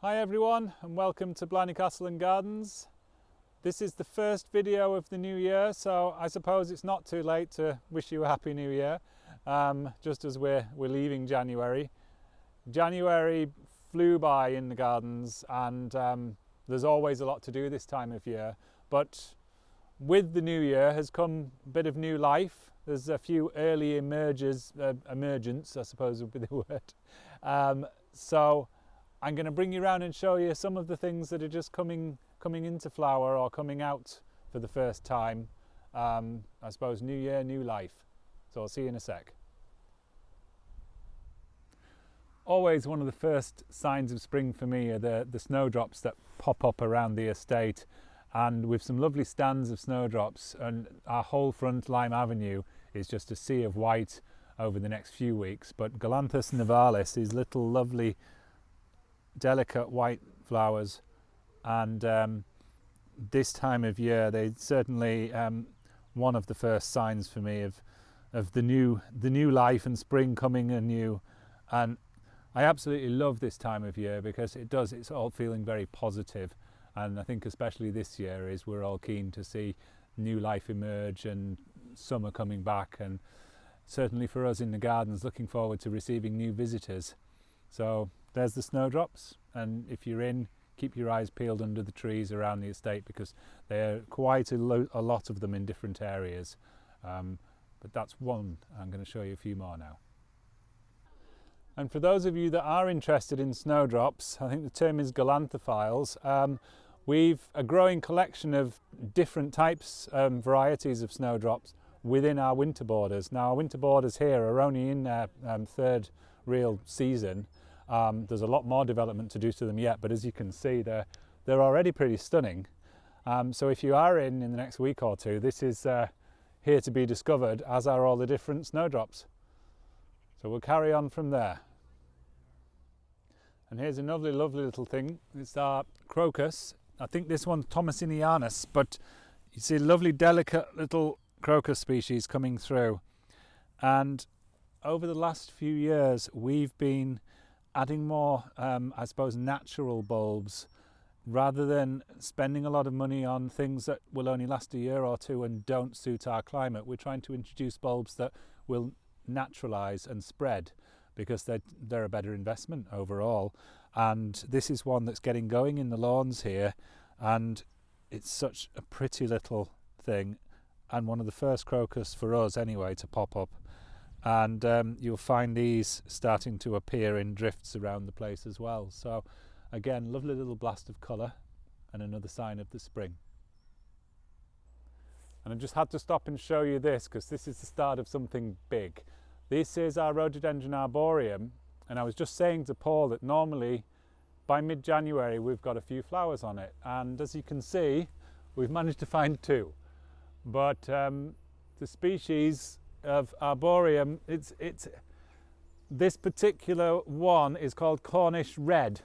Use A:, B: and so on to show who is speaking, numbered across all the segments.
A: Hi everyone and welcome to Blarney Castle and Gardens. This is the first video of the new year, so I suppose it's not too late to wish you a happy new year, just as we're leaving January. January flew by in the gardens and there's always a lot to do this time of year, but with the new year has come a bit of new life. There's a few early emergence I suppose would be the word. So I'm going to bring you around and show you some of the things that are just coming into flower or coming out for the first time. I suppose new year, new life. So I'll see you in a sec. Always one of the first signs of spring for me are the snowdrops that pop up around the estate, and with some lovely stands of snowdrops, and our whole front Lime Avenue is just a sea of white over the next few weeks. But Galanthus nivalis, these little lovely delicate white flowers, and this time of year they certainly one of the first signs for me of the new life and spring coming anew. And I absolutely love this time of year because it's all feeling very positive, and I think especially this year is we're all keen to see new life emerge and summer coming back, and certainly for us in the gardens looking forward to receiving new visitors. So there's the snowdrops, and if you're in, keep your eyes peeled under the trees around the estate because there are quite a lot of them in different areas. But that's one. I'm going to show you a few more now. And for those of you that are interested in snowdrops, I think the term is galanthophiles. We've a growing collection of different types, varieties of snowdrops within our winter borders. Now our winter borders here are only in their third real season. There's a lot more development to do to them yet, but as you can see, they're already pretty stunning. So if you are in the next week or two, this is here to be discovered, as are all the different snowdrops. So we'll carry on from there. And here's another lovely little thing. It's our crocus. I think this one's Thomasinianus, but you see lovely delicate little crocus species coming through. And over the last few years, we've been adding more, I suppose, natural bulbs rather than spending a lot of money on things that will only last a year or two and don't suit our climate. We're trying to introduce bulbs that will naturalize and spread because they're a better investment overall. And this is one that's getting going in the lawns here, and it's such a pretty little thing, and one of the first crocus for us anyway to pop up. And you'll find these starting to appear in drifts around the place as well. So again, lovely little blast of colour and another sign of the spring. And I just had to stop and show you this because this is the start of something big. This is our rhododendron arboreum, and I was just saying to Paul that normally by mid-January we've got a few flowers on it, and as you can see we've managed to find two. But the species of arboreum, it's this particular one is called Cornish red,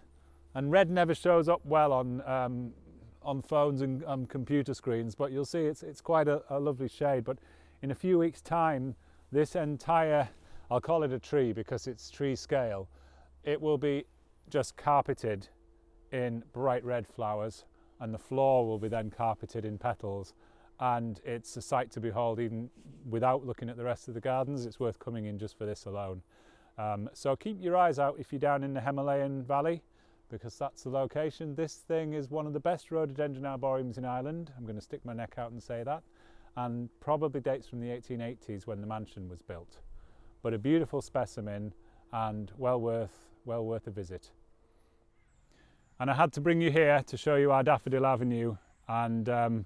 A: and red never shows up well on phones and computer screens, but you'll see it's quite a lovely shade. But in a few weeks time, this entire, I'll call it a tree because it's tree scale, it will be just carpeted in bright red flowers, and the floor will be then carpeted in petals. And it's a sight to behold even without looking at the rest of the gardens. It's worth coming in just for this alone. So keep your eyes out if you're down in the Himalayan Valley, because that's the location. This thing is one of the best rhododendron arboreums in Ireland. I'm going to stick my neck out and say that, and probably dates from the 1880s when the mansion was built. But a beautiful specimen and well worth a visit. And I had to bring you here to show you our Daffodil Avenue, and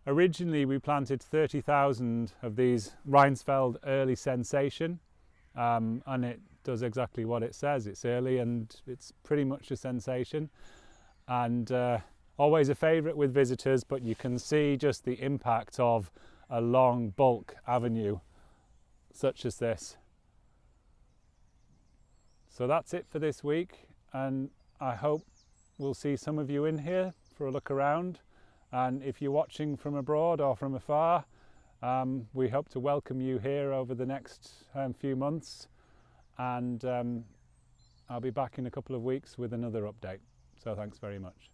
A: originally we planted 30,000 of these Reinsfeld early sensation, and it does exactly what it says. It's early and it's pretty much a sensation, and always a favourite with visitors, but you can see just the impact of a long bulk avenue such as this. So that's it for this week, and I hope we'll see some of you in here for a look around. And if you're watching from abroad or from afar, we hope to welcome you here over the next few months, and I'll be back in a couple of weeks with another update. So thanks very much.